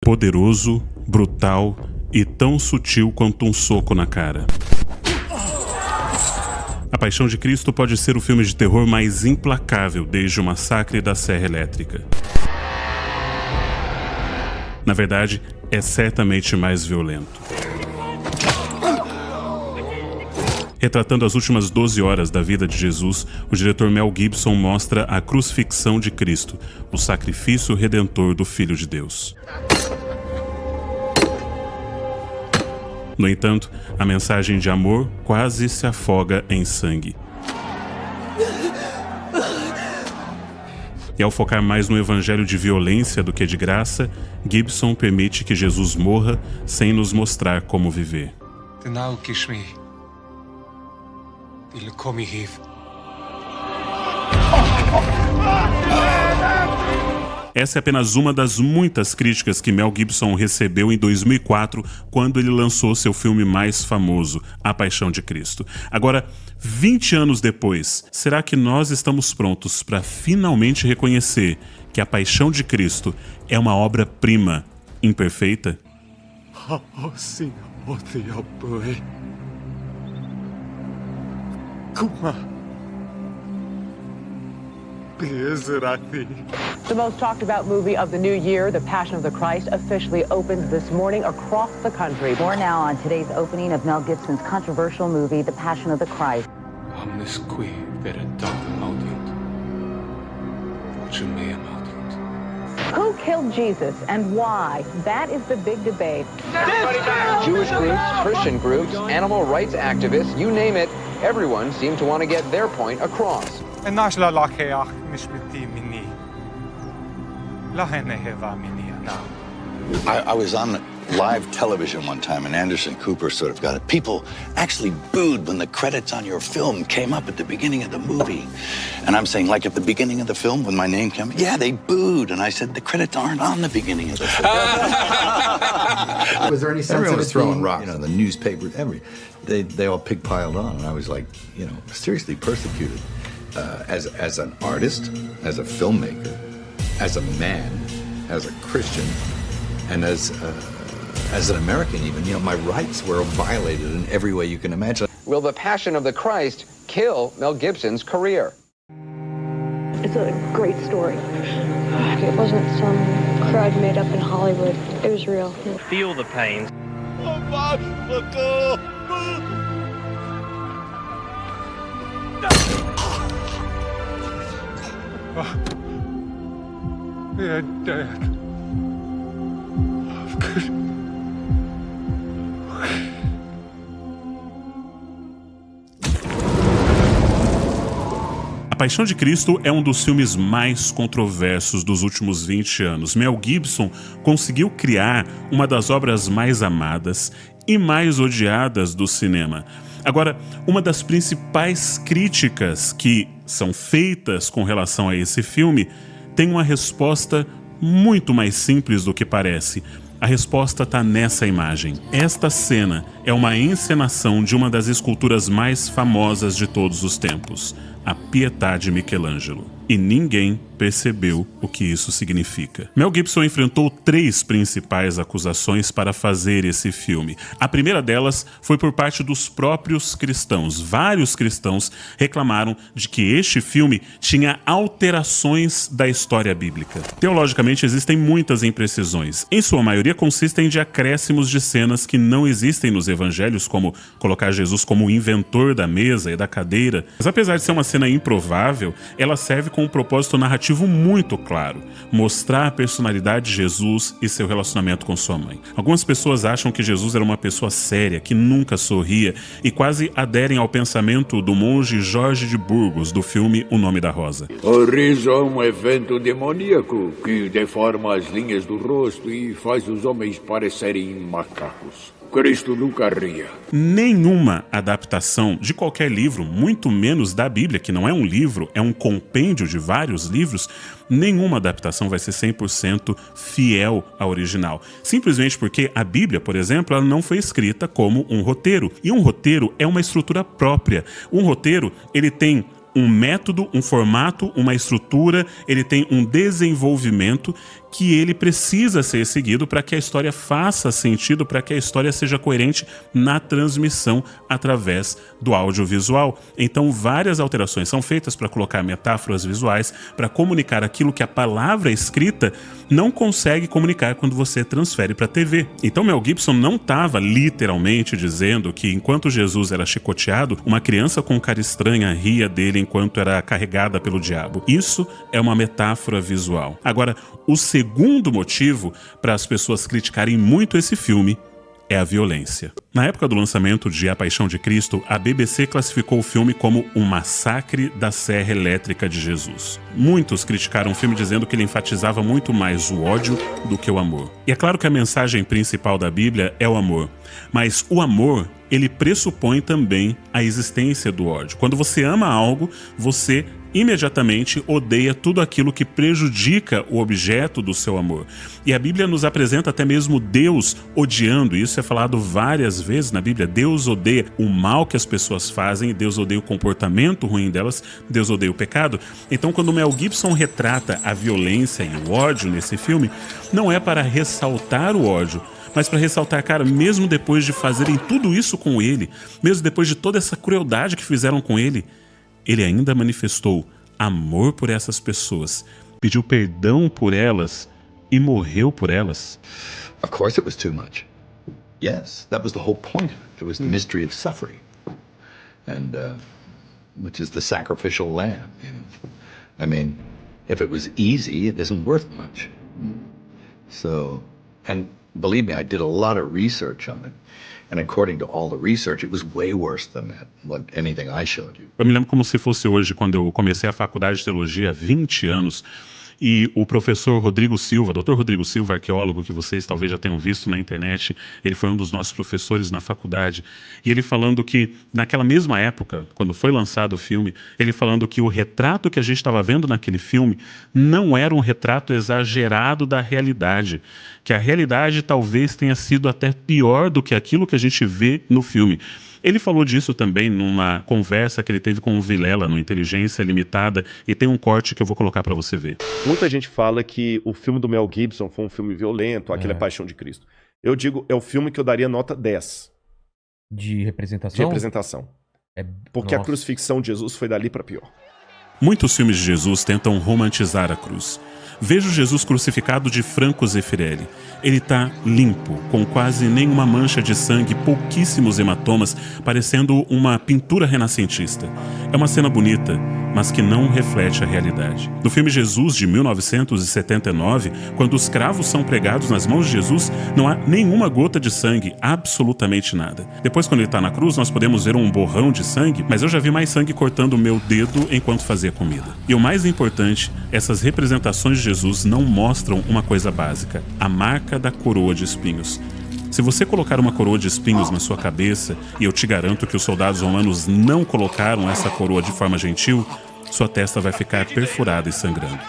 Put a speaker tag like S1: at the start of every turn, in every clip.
S1: Poderoso, brutal e tão sutil quanto um soco na cara. A Paixão de Cristo pode ser o filme de terror mais implacável desde o Massacre da Serra Elétrica. Na verdade, é certamente mais violento. Retratando as últimas 12 horas da vida de Jesus, o diretor Mel Gibson mostra a crucifixão de Cristo, o sacrifício redentor do Filho de Deus. No entanto, a mensagem de amor quase se afoga em sangue. E ao focar mais no evangelho de violência do que de graça, Gibson permite que Jesus morra sem nos mostrar como viver. Essa é apenas uma das muitas críticas que Mel Gibson recebeu em 2004, quando ele lançou seu filme mais famoso, A Paixão de Cristo. Agora, 20 anos depois, será que nós estamos prontos para finalmente reconhecer que A Paixão de Cristo é uma obra-prima imperfeita?
S2: The most talked about movie of the new year, The Passion of the Christ, officially opens this morning across the country.
S3: More now on today's opening of Mel Gibson's controversial movie, The Passion of the Christ.
S2: Who killed Jesus and why? That is the big debate.
S4: Jewish groups, Christian groups, animal rights activists, you name it, everyone seemed to want to get their point across.
S5: I was on live television one time, and Anderson Cooper sort of got it. People actually booed when the credits on your film came up at the beginning of the movie. And I'm saying, like at the beginning of the film, when my name came, yeah, they booed. And I said, the credits aren't on the beginning of the film.
S6: Was there any sense
S7: Everyone was throwing
S6: being,
S7: rocks. The newspaper, they all pig-piled on, and I was like, seriously persecuted as an artist, as a filmmaker, as a man, as a Christian, and as an American even. My rights were violated in every way you can imagine.
S4: Will The Passion of the Christ kill Mel Gibson's career?
S8: It's a great story. It wasn't some crowd made up in Hollywood. It was real.
S9: Feel the pain.
S10: They're dead.
S1: A Paixão de Cristo é um dos filmes mais controversos dos últimos 20 anos. Mel Gibson conseguiu criar uma das obras mais amadas e mais odiadas do cinema. Agora, uma das principais críticas que são feitas com relação a esse filme tem uma resposta muito mais simples do que parece. A resposta está nessa imagem. Esta cena é uma encenação de uma das esculturas mais famosas de todos os tempos, a Pietà de Michelangelo. E ninguém percebeu o que isso significa. Mel Gibson enfrentou 3 principais acusações para fazer esse filme. A primeira delas foi por parte dos próprios cristãos. Vários cristãos reclamaram de que este filme tinha alterações da história bíblica. Teologicamente, existem muitas imprecisões. Em sua maioria, consistem de acréscimos de cenas que não existem nos evangelhos, como colocar Jesus como o inventor da mesa e da cadeira. Mas apesar de ser uma cena improvável, ela serve com um propósito narrativo muito claro: mostrar a personalidade de Jesus e seu relacionamento com sua mãe. Algumas pessoas acham que Jesus era uma pessoa séria, que nunca sorria, e quase aderem ao pensamento do monge Jorge de Burgos, do filme O Nome da Rosa.
S11: O riso é um evento demoníaco que deforma as linhas do rosto e faz os homens parecerem macacos. Cristo nunca ria.
S1: Nenhuma adaptação de qualquer livro, muito menos da Bíblia, que não é um livro, é um compêndio de vários livros, nenhuma adaptação vai ser 100% fiel ao original. Simplesmente porque a Bíblia, por exemplo, ela não foi escrita como um roteiro. E um roteiro é uma estrutura própria. Um roteiro, ele tem um método, um formato, uma estrutura, ele tem um desenvolvimento que ele precisa ser seguido para que a história faça sentido, para que a história seja coerente na transmissão através do audiovisual. Então, várias alterações são feitas para colocar metáforas visuais, para comunicar aquilo que a palavra escrita não consegue comunicar quando você transfere para a TV. Então, Mel Gibson não estava literalmente dizendo que enquanto Jesus era chicoteado, uma criança com cara estranha ria dele enquanto era carregada pelo diabo. Isso é uma metáfora visual. Agora, o segundo motivo para as pessoas criticarem muito esse filme é a violência. Na época do lançamento de A Paixão de Cristo, a BBC classificou o filme como um massacre da Serra Elétrica de Jesus. Muitos criticaram o filme dizendo que ele enfatizava muito mais o ódio do que o amor. E é claro que a mensagem principal da Bíblia é o amor, mas o amor, ele pressupõe também a existência do ódio. Quando você ama algo, você imediatamente odeia tudo aquilo que prejudica o objeto do seu amor. E a Bíblia nos apresenta até mesmo Deus odiando. Isso é falado várias vezes na Bíblia. Deus odeia o mal que as pessoas fazem, Deus odeia o comportamento ruim delas, Deus odeia o pecado. Então, quando Mel Gibson retrata a violência e o ódio nesse filme, não é para ressaltar o ódio, mas para ressaltar, cara, mesmo depois de fazerem tudo isso com ele, mesmo depois de toda essa crueldade que fizeram com ele, ele ainda manifestou amor por essas pessoas, pediu perdão por elas e morreu por elas.
S7: Of course it was too much. Yes, that was the whole point. It was the mystery of suffering, and which is the sacrificial lamb. I mean, if it was easy, it isn't worth much. So, and believe me, I did a lot of research on it. And according to all the research, it was way worse than that, anything I showed you.
S1: Eu me lembro como se fosse hoje, quando eu comecei a faculdade de teologia há 20 anos, e o professor Rodrigo Silva, Dr. Rodrigo Silva, arqueólogo, que vocês talvez já tenham visto na internet, ele foi um dos nossos professores na faculdade, e ele falando que, naquela mesma época, quando foi lançado o filme, ele falando que o retrato que a gente estava vendo naquele filme não era um retrato exagerado da realidade, que a realidade talvez tenha sido até pior do que aquilo que a gente vê no filme. Ele falou disso também numa conversa que ele teve com o Vilela no Inteligência Limitada, e tem um corte que eu vou colocar para você ver.
S6: Muita gente fala que o filme do Mel Gibson foi um filme violento, aquele é Paixão de Cristo. Eu digo, é o filme que eu daria nota 10.
S9: De representação?
S6: De representação. Porque a crucifixão de Jesus foi dali para pior.
S1: Muitos filmes de Jesus tentam romantizar a cruz. Vejo Jesus crucificado de Franco Zeffirelli. Ele está limpo, com quase nenhuma mancha de sangue, pouquíssimos hematomas, parecendo uma pintura renascentista. É uma cena bonita, mas que não reflete a realidade. No filme Jesus, de 1979, quando os cravos são pregados nas mãos de Jesus, não há nenhuma gota de sangue, absolutamente nada. Depois, quando ele está na cruz, nós podemos ver um borrão de sangue, mas eu já vi mais sangue cortando o meu dedo enquanto fazia comida. E o mais importante, essas representações de Jesus não mostram uma coisa básica: a marca da coroa de espinhos. Se você colocar uma coroa de espinhos na sua cabeça, e eu te garanto que os soldados romanos não colocaram essa coroa de forma gentil, sua testa vai ficar perfurada e sangrando.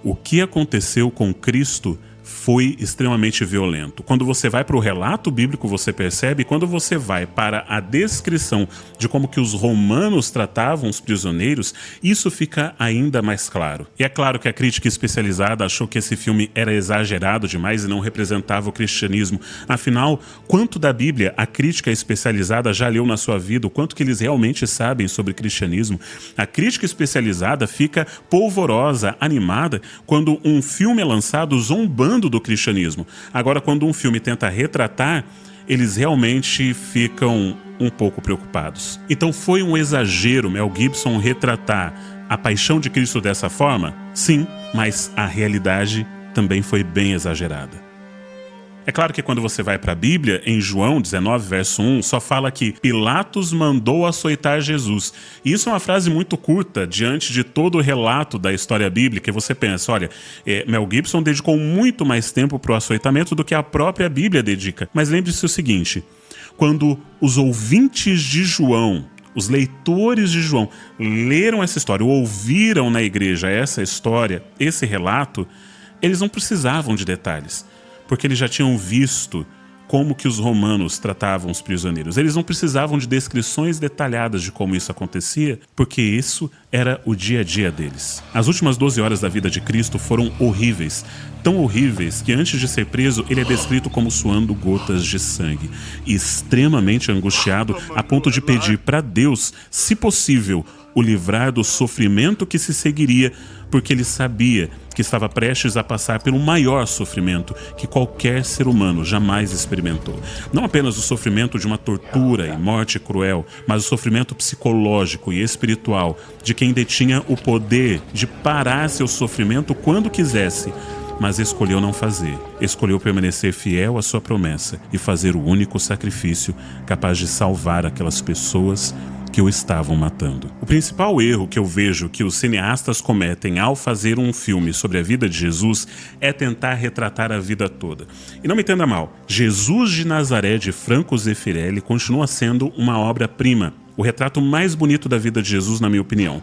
S1: O que aconteceu com Cristo foi extremamente violento. Quando você vai para o relato bíblico, você percebe, quando você vai para a descrição de como que os romanos tratavam os prisioneiros, isso fica ainda mais claro. E é claro que a crítica especializada achou que esse filme era exagerado demais e não representava o cristianismo. Afinal, quanto da Bíblia a crítica especializada já leu na sua vida, o quanto que eles realmente sabem sobre cristianismo? A crítica especializada fica polvorosa, animada, quando um filme é lançado zombando do cristianismo. Agora, quando um filme tenta retratar, eles realmente ficam um pouco preocupados. Então foi um exagero Mel Gibson retratar a paixão de Cristo dessa forma? Sim, mas a realidade também foi bem exagerada. É claro que quando você vai para a Bíblia, em João 19, verso 1, só fala que Pilatos mandou açoitar Jesus. E isso é uma frase muito curta diante de todo o relato da história bíblica. E você pensa, olha, Mel Gibson dedicou muito mais tempo para o açoitamento do que a própria Bíblia dedica. Mas lembre-se o seguinte, quando os ouvintes de João, os leitores de João, leram essa história, ou ouviram na igreja essa história, esse relato, eles não precisavam de detalhes, porque eles já tinham visto como que os romanos tratavam os prisioneiros. Eles não precisavam de descrições detalhadas de como isso acontecia, porque isso era o dia a dia deles. As últimas 12 horas da vida de Cristo foram horríveis, tão horríveis que antes de ser preso, ele é descrito como suando gotas de sangue, e extremamente angustiado a ponto de pedir para Deus, se possível, o livrar do sofrimento que se seguiria, porque ele sabia que estava prestes a passar pelo maior sofrimento que qualquer ser humano jamais experimentou. Não apenas o sofrimento de uma tortura e morte cruel, mas o sofrimento psicológico e espiritual de quem detinha o poder de parar seu sofrimento quando quisesse, mas escolheu não fazer. Escolheu permanecer fiel à sua promessa e fazer o único sacrifício capaz de salvar aquelas pessoas que o estavam matando. O principal erro que eu vejo que os cineastas cometem ao fazer um filme sobre a vida de Jesus é tentar retratar a vida toda. E não me entenda mal, Jesus de Nazaré de Franco Zeffirelli continua sendo uma obra-prima, o retrato mais bonito da vida de Jesus, na minha opinião.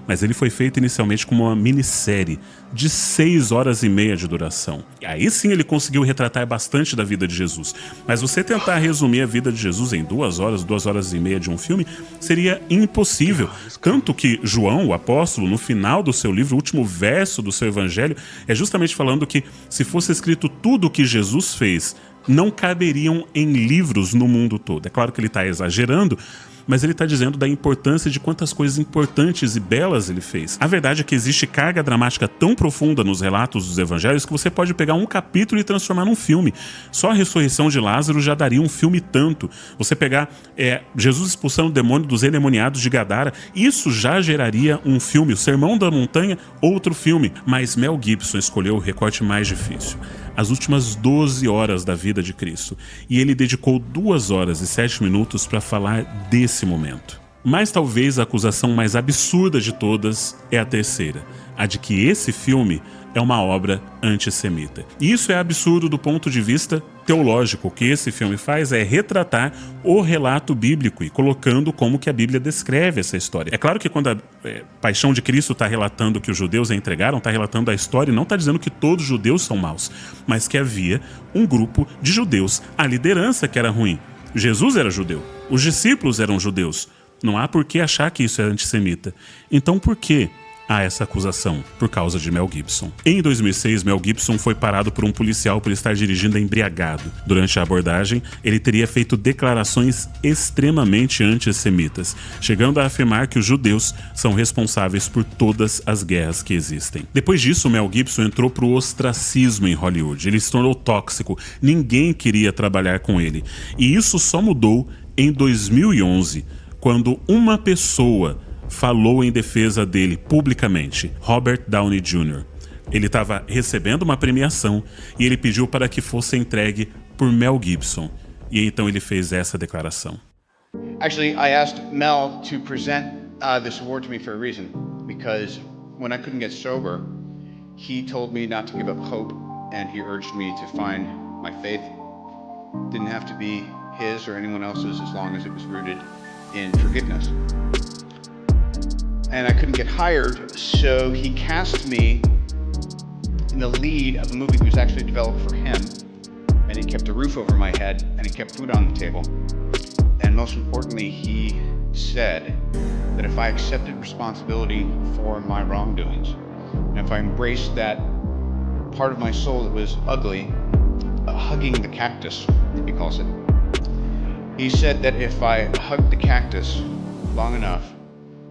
S1: Mas ele foi feito inicialmente como uma minissérie de 6 horas e meia de duração. E aí sim ele conseguiu retratar bastante da vida de Jesus. Mas você tentar resumir a vida de Jesus em 2 horas e meia de um filme, seria impossível. Tanto que João, o apóstolo, no final do seu livro, o último verso do seu evangelho, é justamente falando que se fosse escrito tudo o que Jesus fez, não caberiam em livros no mundo todo. É claro que ele está exagerando, mas ele está dizendo da importância de quantas coisas importantes e belas ele fez. A verdade é que existe carga dramática tão profunda nos relatos dos evangelhos que você pode pegar um capítulo e transformar num filme. Só a ressurreição de Lázaro já daria um filme tanto. Você pegar Jesus expulsando o demônio dos endemoniados de Gadara, isso já geraria um filme. O Sermão da Montanha, outro filme. Mas Mel Gibson escolheu o recorte mais difícil. As últimas 12 horas da vida de Cristo. E ele dedicou 2 horas e 7 minutos para falar desse momento. Mas talvez a acusação mais absurda de todas é a terceira, a de que esse filme é uma obra antissemita. E isso é absurdo do ponto de vista teológico. O que esse filme faz é retratar o relato bíblico e colocando como que a Bíblia descreve essa história. É claro que quando a Paixão de Cristo está relatando que os judeus a entregaram, está relatando a história e não está dizendo que todos os judeus são maus, mas que havia um grupo de judeus, a liderança que era ruim. Jesus era judeu, os discípulos eram judeus. Não há por que achar que isso é antissemita. Então por que há essa acusação? Por causa de Mel Gibson. Em 2006, Mel Gibson foi parado por um policial por estar dirigindo embriagado. Durante a abordagem, ele teria feito declarações extremamente antissemitas, chegando a afirmar que os judeus são responsáveis por todas as guerras que existem. Depois disso, Mel Gibson entrou para o ostracismo em Hollywood. Ele se tornou tóxico, ninguém queria trabalhar com ele. E isso só mudou em 2011, quando uma pessoa falou em defesa dele publicamente, Robert Downey Jr. Ele estava recebendo uma premiação e ele pediu para que fosse entregue por Mel Gibson. E então ele fez essa declaração.
S12: Actually, I asked Mel to present this award to me for a reason. Because when I couldn't get sober, he told me not to give up hope, and he urged me to find my faith. Didn't have to be his or anyone else's as long as it was rooted in forgiveness. And I couldn't get hired, so he cast me in the lead of a movie that was actually developed for him. And he kept a roof over my head, and he kept food on the table. And most importantly, he said that if I accepted responsibility for my wrongdoings, and if I embraced that part of my soul that was ugly, hugging the cactus, he calls it, he said that if I hugged the cactus long enough,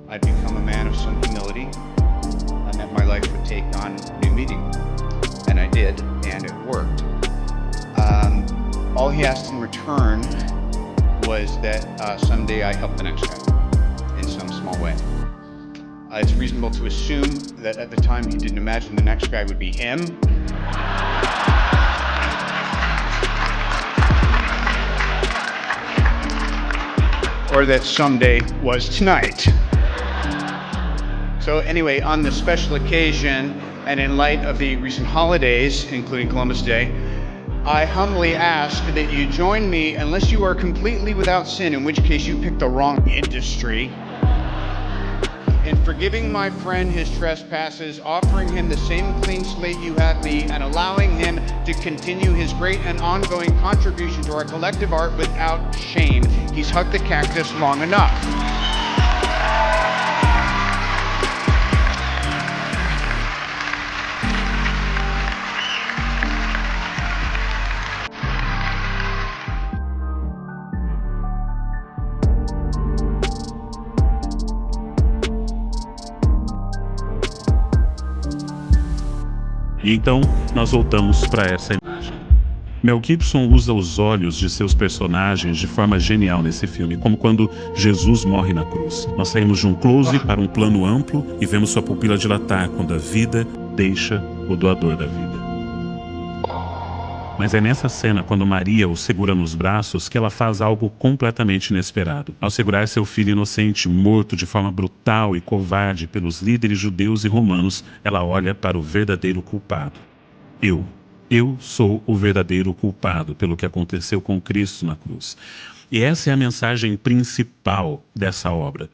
S12: I'd become a man of some humility, and that my life would take on new meaning. And I did, and it worked. All he asked in return was that someday I help the next guy in some small way. It's reasonable to assume that at the time he didn't imagine the next guy would be him. Or that someday was tonight. So anyway, on this special occasion, and in light of the recent holidays, including Columbus Day, I humbly ask that you join me, unless you are completely without sin, in which case you picked the wrong industry, in forgiving my friend his trespasses, offering him the same clean slate you have me, and allowing him to continue his great and ongoing contribution to our collective art without shame. He's hugged the cactus long enough.
S1: E então, nós voltamos para essa imagem. Mel Gibson usa os olhos de seus personagens de forma genial nesse filme, como quando Jesus morre na cruz. Nós saímos de um close para um plano amplo e vemos sua pupila dilatar quando a vida deixa o doador da vida. Mas é nessa cena, quando Maria o segura nos braços, que ela faz algo completamente inesperado. Ao segurar seu filho inocente, morto de forma brutal e covarde pelos líderes judeus e romanos, ela olha para o verdadeiro culpado. Eu sou o verdadeiro culpado pelo que aconteceu com Cristo na cruz. E essa é a mensagem principal dessa obra.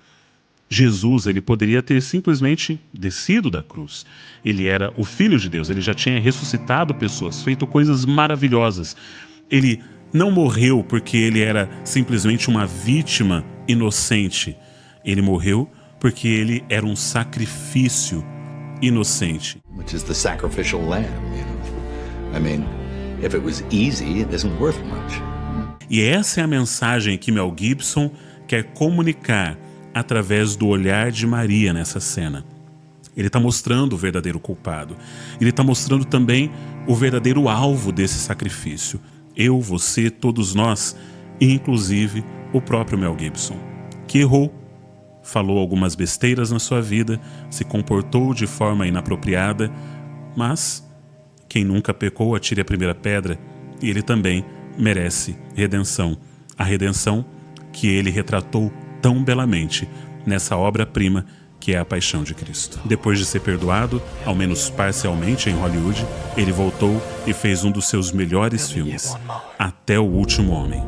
S1: Jesus, ele poderia ter simplesmente descido da cruz. Ele era o Filho de Deus, ele já tinha ressuscitado pessoas, feito coisas maravilhosas. Ele não morreu porque ele era simplesmente uma vítima inocente. Ele morreu porque ele era um sacrifício inocente.
S7: Which is the sacrificial lamb, you know. I mean, if it was easy, it isn't worth much.
S1: E essa é a mensagem que Mel Gibson quer comunicar através do olhar de Maria nessa cena. Ele está mostrando o verdadeiro culpado. Ele está mostrando também o verdadeiro alvo desse sacrifício. Eu, você, todos nós, e inclusive o próprio Mel Gibson, que errou, falou algumas besteiras na sua vida, se comportou de forma inapropriada, mas quem nunca pecou atire a primeira pedra, e ele também merece redenção. A redenção que ele retratou tão belamente nessa obra-prima que é a Paixão de Cristo. Depois de ser perdoado, ao menos parcialmente em Hollywood, ele voltou e fez um dos seus melhores filmes, Até o Último Homem.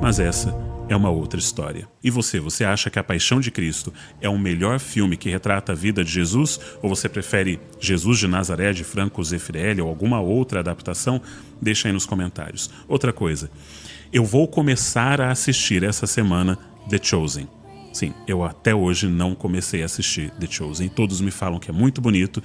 S1: Mas essa é uma outra história. E você acha que A Paixão de Cristo é o melhor filme que retrata a vida de Jesus? Ou você prefere Jesus de Nazaré, de Franco Zeffirelli, ou alguma outra adaptação? Deixa aí nos comentários. Outra coisa, eu vou começar a assistir essa semana The Chosen. Sim, eu até hoje não comecei a assistir The Chosen. Todos me falam que é muito bonito.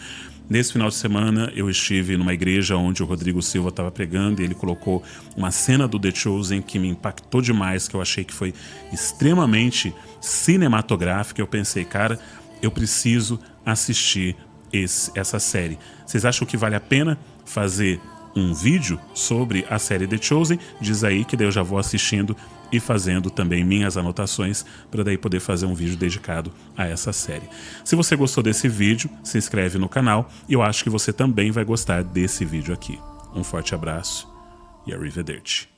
S1: Nesse final de semana eu estive numa igreja onde o Rodrigo Silva estava pregando e ele colocou uma cena do The Chosen que me impactou demais, que eu achei que foi extremamente cinematográfica. Eu pensei, cara, eu preciso assistir essa série. Vocês acham que vale a pena fazer um vídeo sobre a série The Chosen? Diz aí que daí eu já vou assistindo e fazendo também minhas anotações para daí poder fazer um vídeo dedicado a essa série. Se você gostou desse vídeo, se inscreve no canal e eu acho que você também vai gostar desse vídeo aqui. Um forte abraço e arrivederci.